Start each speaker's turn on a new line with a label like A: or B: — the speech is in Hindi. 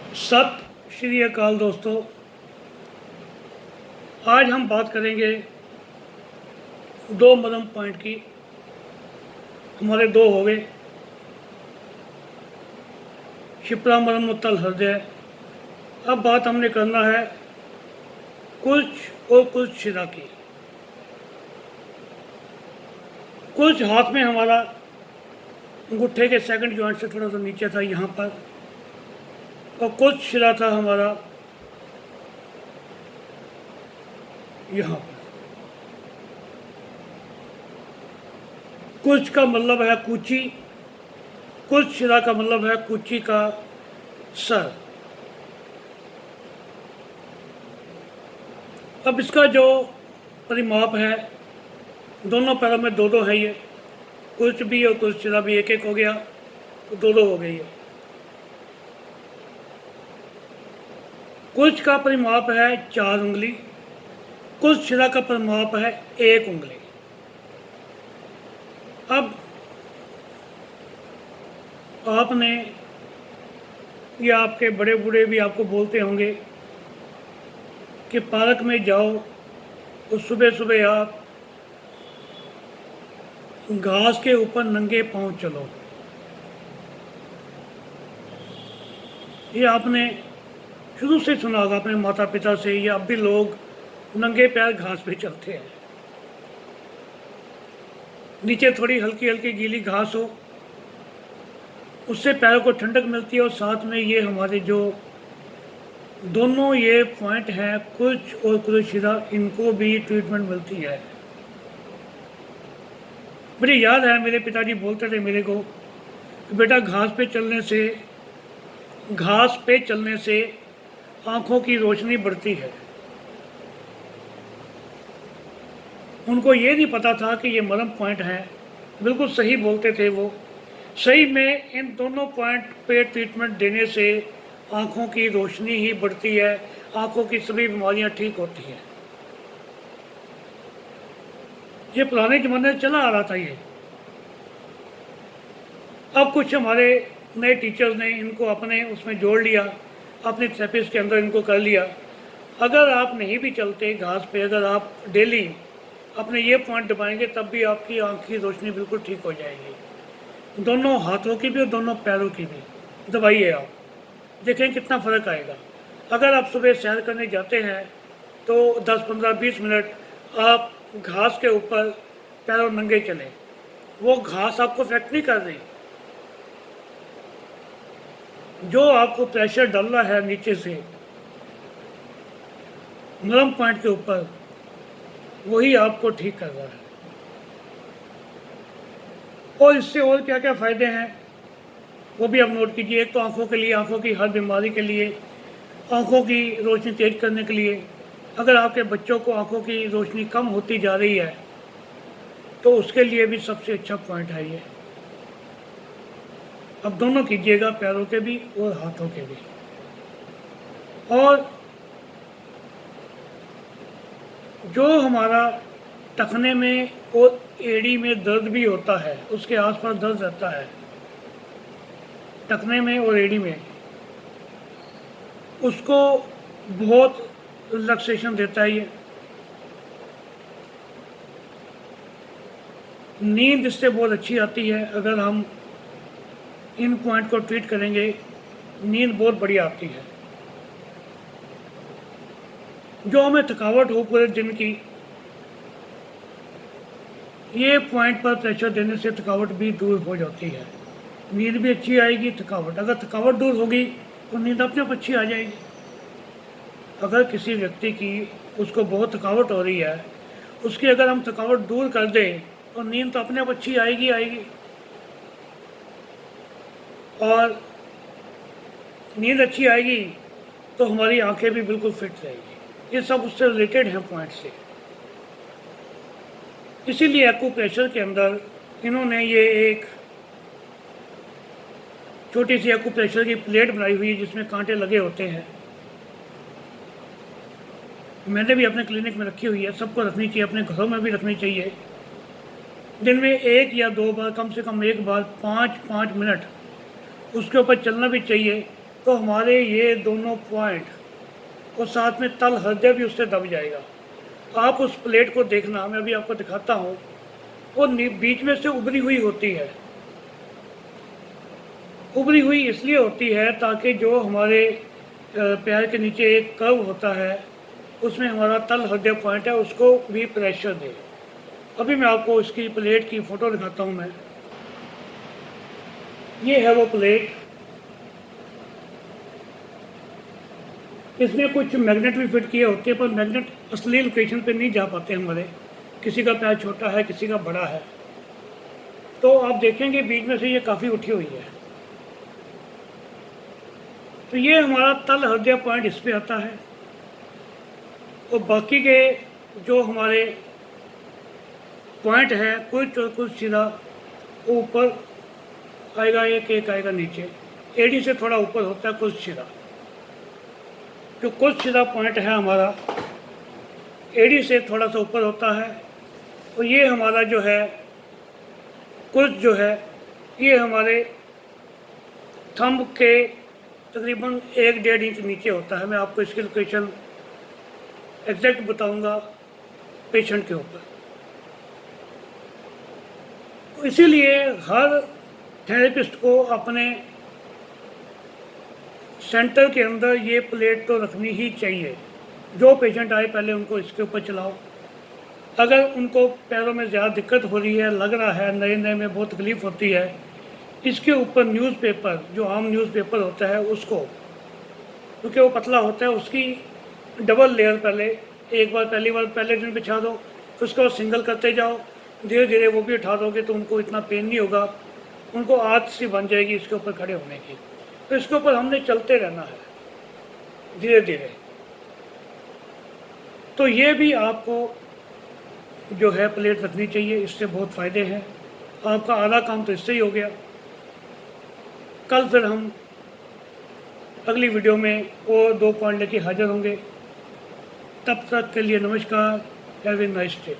A: सत श्री अकाल दोस्तों। आज हम बात करेंगे दो मदम पॉइंट की। हमारे दो हो गए, शिप्रा मदम और तल हृदय। अब बात हमने करना है कुछ और कुछ शिरा की। कुछ हाथ में हमारा अंगूठे के सेकंड जॉइंट से थोड़ा सा नीचे था यहाँ पर, और कुछ शिरा था हमारा यहाँ पर। कुछ का मतलब है कूची, कुछ शिरा का मतलब है कूची का सर। अब इसका जो परिमाप है, दोनों पैरों में दो दो है। ये कुछ भी और कुछ शिरा भी एक एक हो गया, तो दो दो हो गई है। कुछ का परिमाप है 4 उंगली, कुछ शिरा का परिमाप है 1 उंगली। अब आपने या आपके बड़े बूढ़े भी आपको बोलते होंगे कि पार्क में जाओ तो सुबह सुबह आप घास के ऊपर नंगे पांव चलो। ये आपने शुरू से सुना होगा अपने माता पिता से, या अब भी लोग नंगे पैर घास पे चलते हैं। नीचे थोड़ी हल्की हल्की गीली घास हो, उससे पैरों को ठंडक मिलती है। और साथ में ये हमारे जो दोनों ये पॉइंट हैं कुछ और कुछ शिरा, इनको भी ट्रीटमेंट मिलती है। मुझे याद है मेरे पिताजी बोलते थे मेरे को कि बेटा घास पे चलने से आँखों की रोशनी बढ़ती है। उनको ये नहीं पता था कि ये मरम पॉइंट है। बिल्कुल सही बोलते थे वो। सही में इन दोनों पॉइंट पे ट्रीटमेंट देने से आँखों की रोशनी ही बढ़ती है, आँखों की सभी बीमारियाँ ठीक होती हैं। ये पुराने ज़माने से चला आ रहा था ये। अब कुछ हमारे नए टीचर्स ने इनको अपने उसमें जोड़ लिया, अपने थेरेपिस्ट के अंदर इनको कर लिया। अगर आप नहीं भी चलते घास पे, अगर आप डेली अपने ये पॉइंट दबाएंगे तब भी आपकी आँख की रोशनी बिल्कुल ठीक हो जाएगी। दोनों हाथों की भी और दोनों पैरों की भी दबाइए आप, देखें कितना फ़र्क आएगा। अगर आप सुबह सैर करने जाते हैं तो 10, 15, 20 मिनट आप घास के ऊपर पैरों नंगे चलें। वो घास आपको इफेक्ट नहीं कर रही। जो आपको प्रेशर डालना है नीचे से नरम पॉइंट के ऊपर, वही आपको ठीक कर रहा है। और इससे और क्या क्या फ़ायदे हैं वो भी आप नोट कीजिए। एक तो आँखों के लिए, आँखों की हर बीमारी के लिए, आँखों की रोशनी तेज करने के लिए। अगर आपके बच्चों को आँखों की रोशनी कम होती जा रही है तो उसके लिए भी सबसे अच्छा पॉइंट है ये। अब दोनों कीजिएगा, पैरों के भी और हाथों के भी। और जो हमारा टखने में और एड़ी में दर्द भी होता है, उसके आसपास दर्द रहता है टखने में और एड़ी में, उसको बहुत रिलैक्सेशन देता है ये। नींद इससे बहुत अच्छी आती है। अगर हम इन पॉइंट को ट्रीट करेंगे, नींद बहुत बढ़िया आती है। जो हमें थकावट हो पूरे दिन की, ये पॉइंट पर प्रेशर देने से थकावट भी दूर हो जाती है। नींद भी अच्छी आएगी। अगर थकावट दूर होगी तो नींद अपने आप अच्छी आ जाएगी। अगर किसी व्यक्ति की उसको बहुत थकावट हो रही है, उसकी अगर हम थकावट दूर कर दें तो नींद तो अपने आप अच्छी आएगी। और नींद अच्छी आएगी तो हमारी आंखें भी बिल्कुल फिट रहेगी। ये सब उससे रिलेटेड हैं पॉइंट से। इसीलिए एक्यूप्रेशर के अंदर इन्होंने ये एक छोटी सी एक्यूप्रेशर की प्लेट बनाई हुई है जिसमें कांटे लगे होते हैं। मैंने भी अपने क्लिनिक में रखी हुई है। सबको रखनी चाहिए, अपने घरों में भी रखनी चाहिए। दिन में 1 या 2 बार, कम से कम 1 बार 5-5 मिनट उसके ऊपर चलना भी चाहिए। तो हमारे ये दोनों पॉइंट और साथ में तल हृदय भी उससे दब जाएगा। आप उस प्लेट को देखना, मैं अभी आपको दिखाता हूँ, वो बीच में से उभरी हुई होती है। उभरी हुई इसलिए होती है ताकि जो हमारे पैर के नीचे एक कर्व होता है, उसमें हमारा तल हृदय पॉइंट है, उसको भी प्रेशर दे। अभी मैं आपको इसकी प्लेट की फ़ोटो दिखाता हूँ। मैं ये है वो प्लेट। इसमें कुछ मैग्नेट भी फिट किए होते हैं, पर मैग्नेट असली लोकेशन पे नहीं जा पाते हमारे। किसी का पैर छोटा है, किसी का बड़ा है। तो आप देखेंगे बीच में से ये काफ़ी उठी हुई है। तो ये हमारा तल हृदय पॉइंट इस पर आता है, और बाकी के जो हमारे पॉइंट है कुछ सीधा ऊपर आएगा, एक आएगा नीचे। एडी से थोड़ा ऊपर होता है कुछ सीधा। जो कुछ सीधा पॉइंट है हमारा एडी से थोड़ा सा ऊपर होता है, और ये हमारा जो है कुछ जो है ये हमारे थंब के तकरीबन 1-1.5 इंच नीचे होता है। मैं आपको इसकी लोकेशन एग्जैक्ट बताऊंगा पेशेंट के ऊपर। तो इसीलिए हर थेरेपिस्ट को अपने सेंटर के अंदर ये प्लेट तो रखनी ही चाहिए। जो पेशेंट आए पहले उनको इसके ऊपर चलाओ। अगर उनको पैरों में ज़्यादा दिक्कत हो रही है, लग रहा है नए नए में बहुत तकलीफ़ होती है, इसके ऊपर न्यूज़पेपर, जो आम न्यूज़पेपर होता है उसको, क्योंकि वो पतला होता है, उसकी डबल लेयर पहले एक बार पहले दिन बिछा दो, उसके बाद सिंगल करते जाओ। धीरे धीरे वो भी उठा दोगे तो उनको इतना पेन नहीं होगा, उनको आदत सी बन जाएगी इसके ऊपर खड़े होने की। तो इसके ऊपर हमने चलते रहना है धीरे धीरे। तो ये भी आपको जो है प्लेट रखनी चाहिए, इससे बहुत फ़ायदे हैं। आपका आधा काम तो इससे ही हो गया। कल फिर हम अगली वीडियो में और 2 पॉइंट लेके हाजिर होंगे। तब तक के लिए नमस्कार। Have a nice day.